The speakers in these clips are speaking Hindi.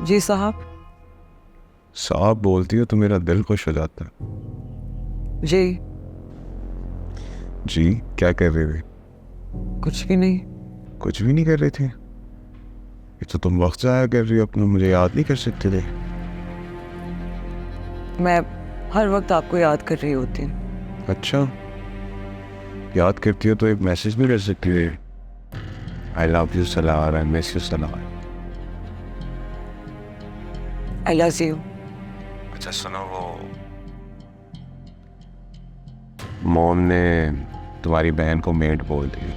जी साहब। साहब बोलती हो तो मेरा दिल खुश हो जाता है। जी। जी क्या कर रहे थे? कुछ भी नहीं। कुछ भी नहीं कर रहे थे? ये तो तुम वक्त जाया कर रही हो अपना, मुझे याद नहीं कर सकते थे? मैं हर वक्त आपको याद कर रही होती हूँ। अच्छा, याद करती हो तो एक मैसेज भी कर सकती हो। I love you Salaar, I miss you Salaar. I love you. अच्छा सुनो, वो मॉम ने तुम्हारी बहन को मेड बोल दी,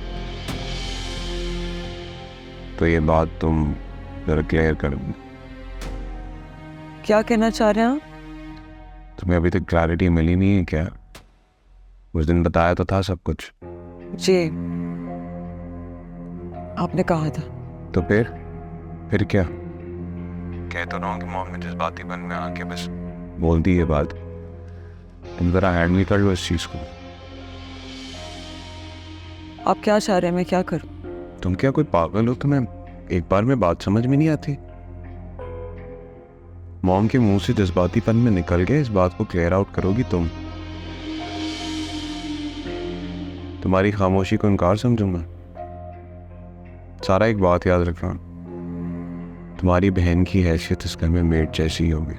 तो ये बात तुम जरा क्लियर कर दो। क्या कहना चाह रहे हैं आप? तुम्हें अभी तक क्लैरिटी मिली नहीं है क्या? उस दिन बताया तो था सब कुछ। जी, आपने कहा था। तो फिर क्या? कह तो रहा हूँ कि मॉम ने जज्बातीपन में आके बस बोल दी ये बात। तुम जरा हैंडल कर लो इस चीज को। आप क्या चाह रहे हैं, मैं क्या करूं? तुम क्या कोई पागल हो? तुम्हें एक बार में बात समझ में नहीं आती? मॉम के मुंह से जज्बातीपन में निकल गए, इस बात को क्लियर आउट करोगी तुम? तुम्हारी खामोशी को इनकार समझूंगा? सारा एक बात याद रखना, तुम्हारी बहन की हैसियत इस घर में मेड जैसी ही होगी,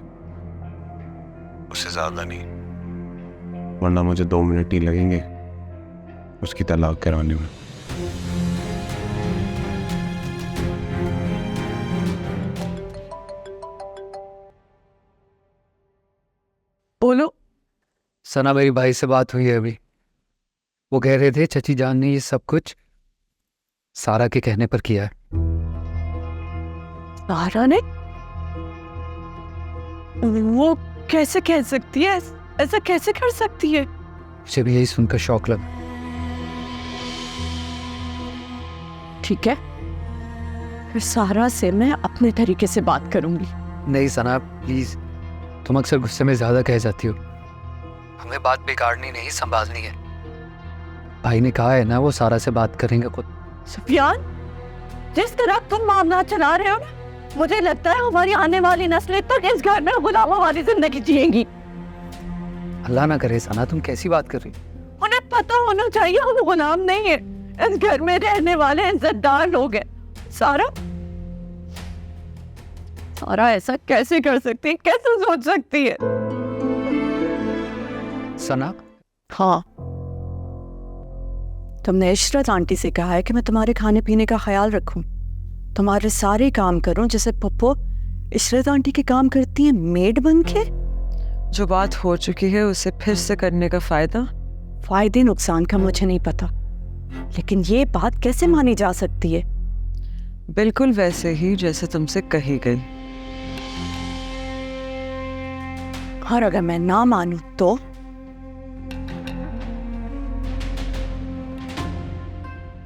उससे ज्यादा नहीं। वरना मुझे 2 मिनट नहीं लगेंगे उसकी तलाक कराने में। बोलो। सना, मेरी भाई से बात हुई है अभी। वो कह रहे थे चची जान ने ये सब कुछ सारा के कहने पर किया है। सारा ने? वो कैसे कह सकती है? ऐसा कैसे कर सकती है? मुझे भी यही सुनकर शौक लगा। ठीक है, फिर सारा से मैं अपने तरीके से बात करूंगी। नहीं सना प्लीज, तुम अक्सर गुस्से में ज्यादा कह जाती हो। हमें बात बिगाड़नी नहीं, संभालनी है। भाई ने कहा है ना, वो सारा से बात करेंगे खुद। सुफियान, जिस तरह तुम मामला चला रहे हो ना, मुझे लगता है हमारी आने वाली नस्लें तक इस घर में गुलामों वाली जिंदगी जिएंगी। अल्लाह ना करे सना, तुम कैसी बात कर रही हो? उन्हें पता होना चाहिए हम गुलाम नहीं है, इस घर में रहने वाले इज्जतदार लोग हैं। सारा सारा ऐसा कैसे कर सकती है, कैसे सोच सकती है? सना, हाँ, तुमने इशरत आंटी से कहा है कि मैं तुम्हारे खाने पीने का ख्याल रखूं, तुम्हारे सारे काम करूं, जैसे पप्पो इशरत आंटी के काम करती है मेड बन के। जो बात हो चुकी है उसे फिर से करने का फायदा? फायदे नुकसान का मुझे नहीं पता, लेकिन ये बात कैसे मानी जा सकती है? बिल्कुल वैसे ही जैसे तुमसे कही गई। और अगर मैं ना मानूं तो?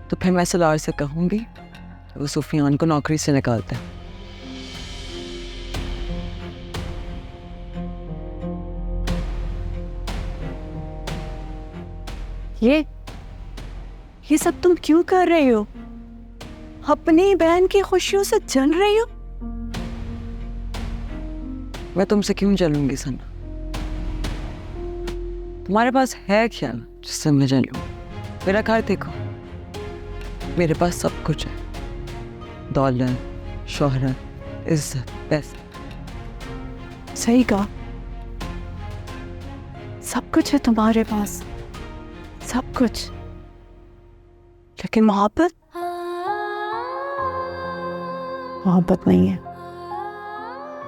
तो फिर मैं सलार से कहूंगी वो सुफियान को नौकरी से निकालते हैं। ये सब तुम क्यों कर रही हो? अपनी बहन की खुशियों से जल रही हो? मैं तुमसे क्यों जलूंगी सना? तुम्हारे पास है क्या जिससे मैं जलूं? मेरा घर देखो, मेरे पास सब कुछ है। दौलत, शोहरत, इज्जत, पैसा। सही कहा, सब कुछ है तुम्हारे पास, सब कुछ। लेकिन मोहब्बत नहीं है।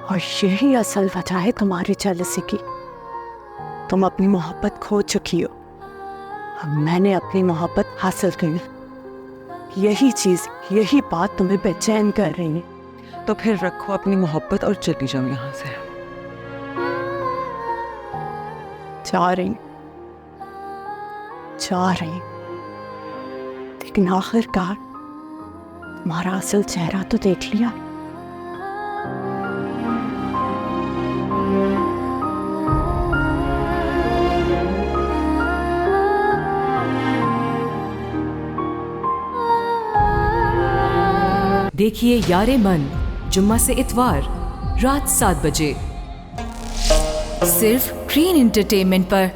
और यही असल वजह है तुम्हारी जेलसी की। तुम अपनी मोहब्बत खो चुकी हो, अब मैंने अपनी मोहब्बत हासिल की। यही चीज, यही बात तुम्हें बेचैन कर रही है। तो फिर रखो अपनी मोहब्बत और चली जाओ यहाँ से। जा रही, लेकिन आखिरकार तुम्हारा असल चेहरा तो देख लिया। देखिए यारे मन जुम्मा से इतवार रात 7 बजे सिर्फ ग्रीन एंटरटेनमेंट पर।